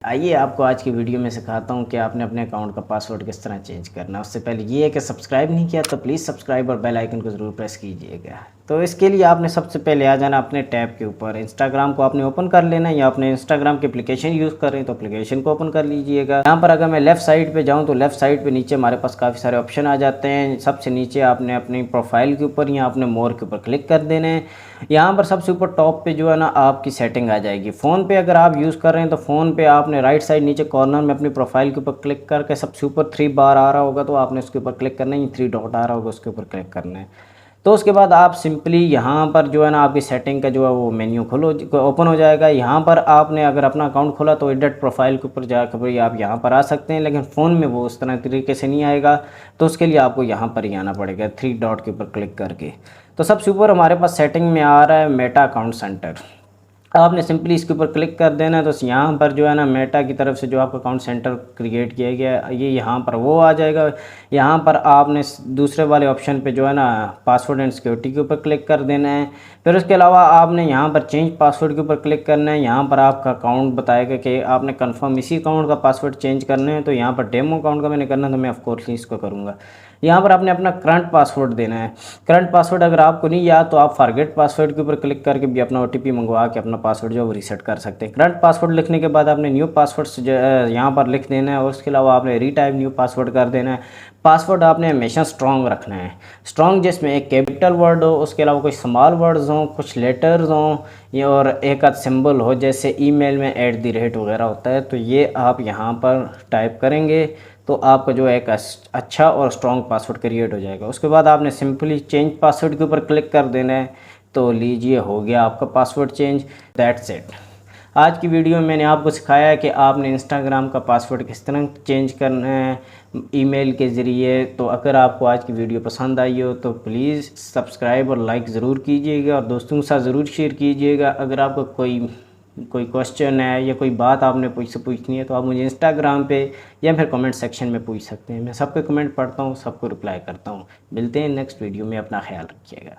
आइए आपको आज की वीडियो में सिखाता हूँ कि आपने अपने अकाउंट का पासवर्ड किस तरह चेंज करना है। उससे पहले ये है कि सब्सक्राइब नहीं किया तो प्लीज़ सब्सक्राइब और बेल आइकन को ज़रूर प्रेस कीजिएगा। तो इसके लिए आपने सबसे पहले आ जाना अपने टैब के ऊपर। इंस्टाग्राम को आपने ओपन कर लेना, या अपने इंस्टाग्राम की एप्लीकेशन यूज़ कर रहे हैं तो एप्लीकेशन को ओपन कर लीजिएगा। यहाँ पर अगर मैं लेफ़्ट साइड पर जाऊँ तो लेफ़्ट साइड पर नीचे हमारे पास काफ़ी सारे ऑप्शन आ जाते हैं। सबसे नीचे आपने अपनी प्रोफाइल के ऊपर या अपने मोर के ऊपर क्लिक कर देना है। यहाँ पर सबसे ऊपर टॉप पे जो है ना आपकी सेटिंग आ जाएगी। फ़ोन पे अगर आप यूज़ कर रहे हैं तो फ़ोन पे आपने राइट साइड नीचे कॉर्नर में अपनी प्रोफाइल के ऊपर क्लिक करके सबसे ऊपर 3 बार आ रहा होगा तो आपने उसके ऊपर क्लिक करना है। 3 डॉट आ रहा होगा उसके ऊपर क्लिक करना है। तो उसके बाद आप सिंपली यहाँ पर जो है ना आपकी सेटिंग का जो है वो मेन्यू ओपन हो जाएगा। यहाँ पर आपने अगर अपना अकाउंट खोला तो एडिट प्रोफाइल के ऊपर जाकर भाई आप यहाँ पर आ सकते हैं, लेकिन फ़ोन में वो उस तरह तरीके से नहीं आएगा। तो उसके लिए आपको यहाँ पर ही आना पड़ेगा 3 डॉट के ऊपर क्लिक करके। तो सबसे ऊपर हमारे पास सेटिंग में आ रहा है मेटा अकाउंट सेंटर। आपने सिंपली इसके ऊपर क्लिक कर देना है। तो यहाँ पर जो है ना मेटा की तरफ से जो आपका अकाउंट सेंटर क्रिएट किया गया है ये यहाँ पर वो आ जाएगा। यहाँ पर आपने दूसरे वाले ऑप्शन पे जो है ना पासवर्ड एंड सिक्योरिटी के ऊपर क्लिक कर देना है। फिर उसके अलावा आपने यहाँ पर चेंज पासवर्ड के ऊपर क्लिक करना है। यहाँ पर आपका अकाउंट बताएगा कि आपने कन्फर्म इसी अकाउंट का पासवर्ड चेंज करना है। तो यहाँ पर डेमो अकाउंट का मैंने करना है तो मैं ऑफकोर्स इसको करूँगा। यहाँ पर आपने अपना करंट पासवर्ड देना है। करंट पासवर्ड अगर आपको नहीं याद तो आप फॉरगेट पासवर्ड के ऊपर क्लिक करके भी अपना ओटीपी मंगवा के अपना पासवर्ड जो है वो रीसेट कर सकते हैं। करंट पासवर्ड लिखने के बाद आपने न्यू पासवर्ड यहाँ पर लिख देना है और उसके अलावा आपने रीटाइप न्यू पासवर्ड कर देना है। पासवर्ड आपने हमेशा स्ट्रॉन्ग रखना है, स्ट्रॉन्ग जिसमें एक कैपिटल वर्ड हो, उसके अलावा कुछ स्मॉल वर्ड्स हों, कुछ लेटर्स हों या और एक आध सिंबल हो, जैसे ईमेल में @ वगैरह होता है। तो ये आप यहाँ पर टाइप करेंगे तो आपका जो है एक अच्छा और स्ट्रॉन्ग पासवर्ड क्रिएट हो जाएगा। उसके बाद आपने सिंपली चेंज पासवर्ड के ऊपर क्लिक कर देना है। तो लीजिए हो गया आपका पासवर्ड चेंज। That's it. आज की वीडियो में मैंने आपको सिखाया है कि आपने इंस्टाग्राम का पासवर्ड किस तरह चेंज करना है ईमेल के ज़रिए। तो अगर आपको आज की वीडियो पसंद आई हो तो प्लीज़ सब्सक्राइब और लाइक ज़रूर कीजिएगा और दोस्तों के साथ ज़रूर शेयर कीजिएगा। अगर आपको कोई क्वेश्चन है या कोई बात आपने पूछनी है तो आप मुझे इंस्टाग्राम पे या फिर कमेंट सेक्शन में पूछ सकते हैं। मैं सबके कमेंट पढ़ता हूँ, सबको रिप्लाई करता हूँ। मिलते हैं नेक्स्ट वीडियो में, अपना ख्याल रखिएगा।